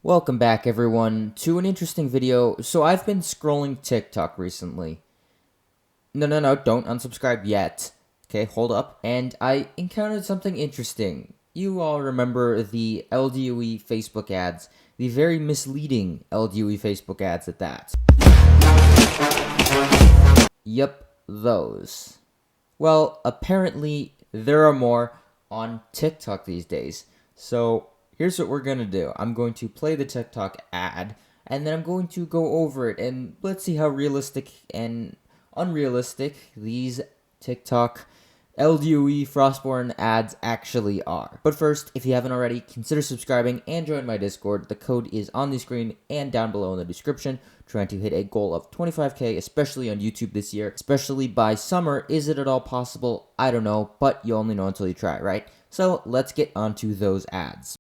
Welcome back, everyone, to an interesting video. So I've been scrolling TikTok recently. No, don't unsubscribe yet. Okay, hold up. And I encountered something interesting. You all remember the LDoE Facebook ads, the very misleading LDoE Facebook ads at that. Yep, those. Well, apparently there are more on TikTok these days. So here's what we're gonna do. I'm going to play the TikTok ad, and then I'm going to go over it, and let's see how realistic and unrealistic these TikTok LDoE Frostborn ads actually are. But first, if you haven't already, consider subscribing and join my Discord. The code is on the screen and down below in the description. Trying to hit a goal of 25k, especially on YouTube this year, especially by summer. Is it at all possible? I don't know, but you only know until you try, right? So let's get onto those ads.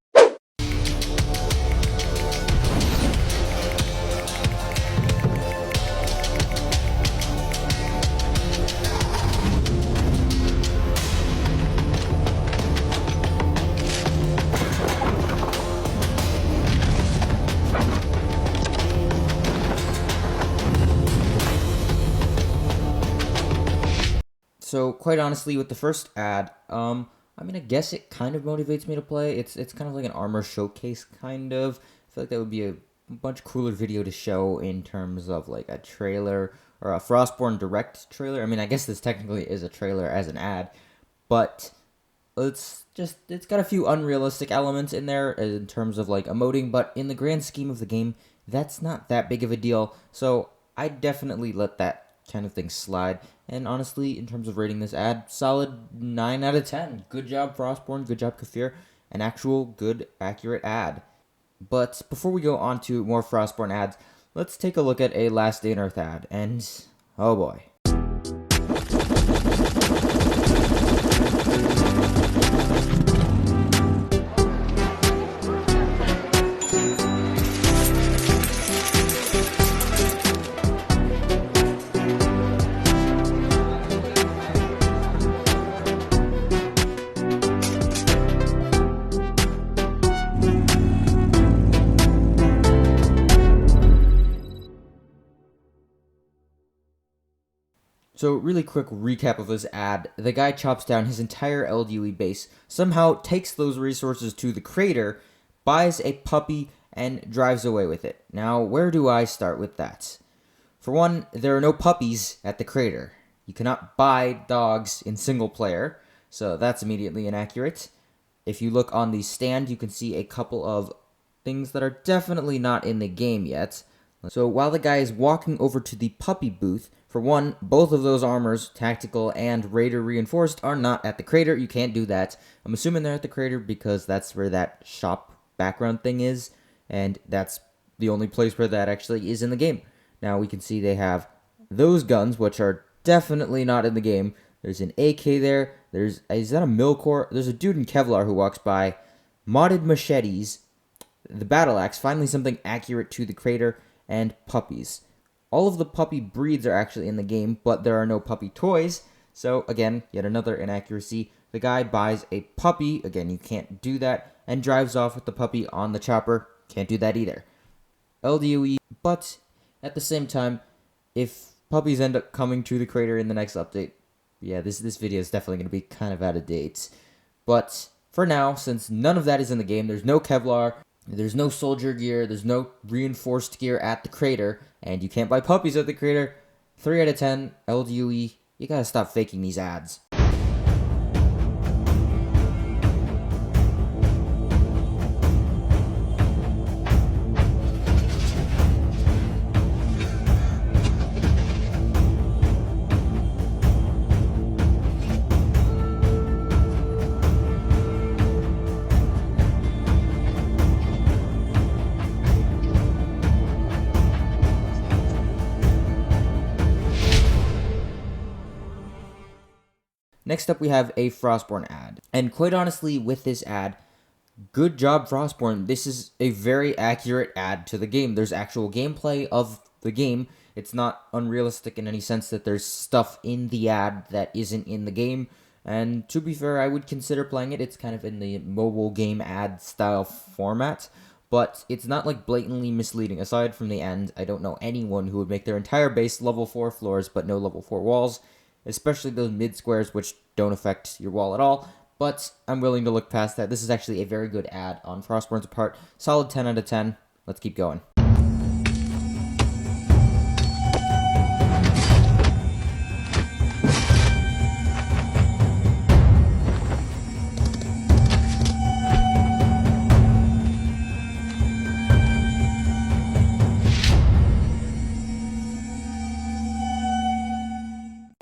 So quite honestly, with the first ad, I mean, I guess it kind of motivates me to play. It's kind of like an armor showcase, kind of. I feel like that would be a much cooler video to show in terms of like a trailer or a Frostborn direct trailer. I mean, I guess this technically is a trailer as an ad, but it's got a few unrealistic elements in there in terms of like emoting, but in the grand scheme of the game, that's not that big of a deal. So I definitely let that kind of thing slide. And honestly, in terms of rating this ad, solid 9 out of 10. Good job, Frostborn. Good job, Kafir. An actual good, accurate ad. But before we go on to more Frostborn ads, let's take a look at a Last Day on Earth ad. And oh boy. So really quick recap of this ad. The guy chops down his entire LDoE base, somehow takes those resources to the crater, buys a puppy, and drives away with it. Now, where do I start with that? For one, there are no puppies at the crater. You cannot buy dogs in single player, so that's immediately inaccurate. If you look on the stand, you can see a couple of things that are definitely not in the game yet. So while the guy is walking over to the puppy booth, for one, both of those armors, tactical and raider reinforced, are not at the crater. You can't do that. I'm assuming they're at the crater because that's where that shop background thing is, and that's the only place where that actually is in the game. Now we can see they have those guns, which are definitely not in the game. There's an AK there. Is that a Milcor? There's a dude in Kevlar who walks by. Modded machetes. The battle axe, finally something accurate to the crater, and puppies. All of the puppy breeds are actually in the game, but there are no puppy toys. So again, yet another inaccuracy. The guy buys a puppy, again you can't do that, and drives off with the puppy on the chopper. Can't do that either. LDoE, but at the same time, if puppies end up coming to the crater in the next update, yeah, this video is definitely going to be kind of out of date. But for now, since none of that is in the game, there's no Kevlar, there's no soldier gear, there's no reinforced gear at the crater, and you can't buy puppies at the crater. 3 out of 10, LDoE, you gotta stop faking these ads. Next up, we have a Frostborn ad. And quite honestly, with this ad, good job, Frostborn. This is a very accurate ad to the game. There's actual gameplay of the game. It's not unrealistic in any sense that there's stuff in the ad that isn't in the game. And to be fair, I would consider playing it. It's kind of in the mobile game ad style format. but it's not like blatantly misleading. Aside from the end, I don't know anyone who would make their entire base level 4 floors but no level 4 walls, especially those mid squares which don't affect your wall at all. But I'm willing to look past that. This is actually a very good ad on Frostborn's part. Solid 10 out of 10. Let's keep going.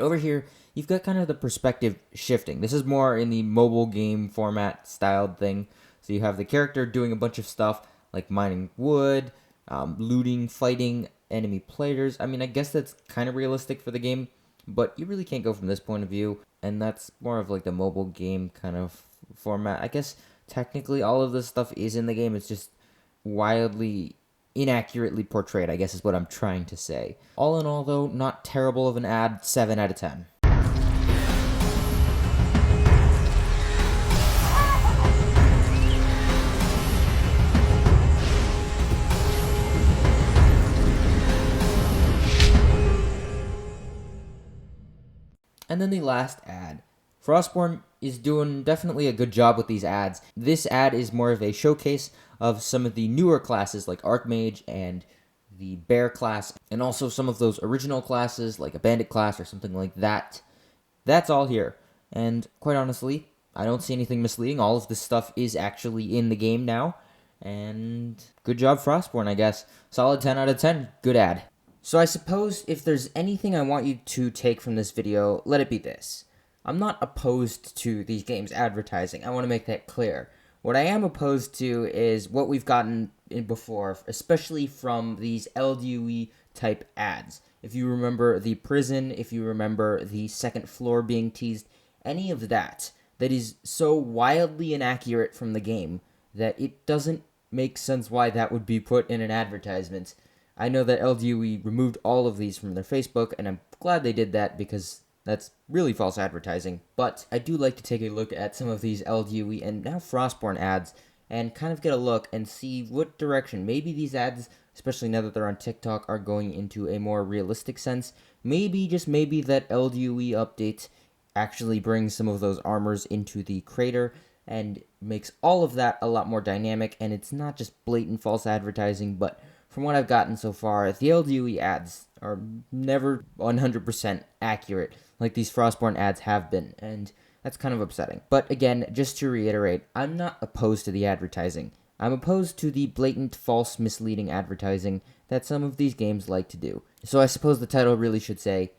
Over here, you've got kind of the perspective shifting. This is more in the mobile game format styled thing. So you have the character doing a bunch of stuff like mining wood, looting, fighting enemy players. I mean, I guess that's kind of realistic for the game, but you really can't go from this point of view, and that's more of like the mobile game kind of format. I guess technically all of this stuff is in the game. It's just wildly inaccurately portrayed, I guess is what I'm trying to say. All in all, though, not terrible of an ad, 7 out of 10. And then the last ad. Frostborn is doing definitely a good job with these ads. This ad is more of a showcase of some of the newer classes like Archmage and the Bear class, and also some of those original classes like a Bandit class or something like that. That's all here. And quite honestly, I don't see anything misleading. All of this stuff is actually in the game now. And good job, Frostborn, I guess. Solid 10 out of 10. Good ad. So I suppose if there's anything I want you to take from this video, let it be this. I'm not opposed to these games advertising. I want to make that clear. What I am opposed to is what we've gotten before, especially from these LDoE type ads. If you remember the prison, if you remember the second floor being teased, any of that is so wildly inaccurate from the game that it doesn't make sense why that would be put in an advertisement. I know that LDoE removed all of these from their Facebook, and I'm glad they did that because that's really false advertising. But I do like to take a look at some of these LDoE and now Frostborn ads and kind of get a look and see what direction. Maybe these ads, especially now that they're on TikTok, are going into a more realistic sense. Maybe, just maybe, that LDoE update actually brings some of those armors into the crater and makes all of that a lot more dynamic, and it's not just blatant false advertising, but from what I've gotten so far, the LDoE ads are never 100% accurate like these Frostborn ads have been, and that's kind of upsetting. But again, just to reiterate, I'm not opposed to the advertising. I'm opposed to the blatant, false, misleading advertising that some of these games like to do. So I suppose the title really should say,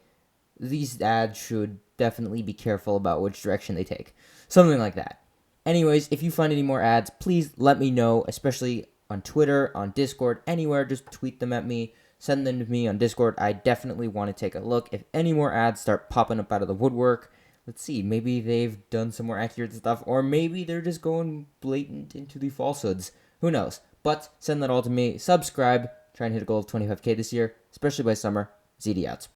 these ads should definitely be careful about which direction they take. Something like that. Anyways, if you find any more ads, please let me know, especially on Twitter, on Discord, anywhere. Just tweet them at me. Send them to me on Discord. I definitely want to take a look. If any more ads start popping up out of the woodwork, let's see. Maybe they've done some more accurate stuff, or maybe they're just going blatant into the falsehoods. Who knows? But send that all to me. Subscribe. Try and hit a goal of 25K this year, especially by summer. ZD out.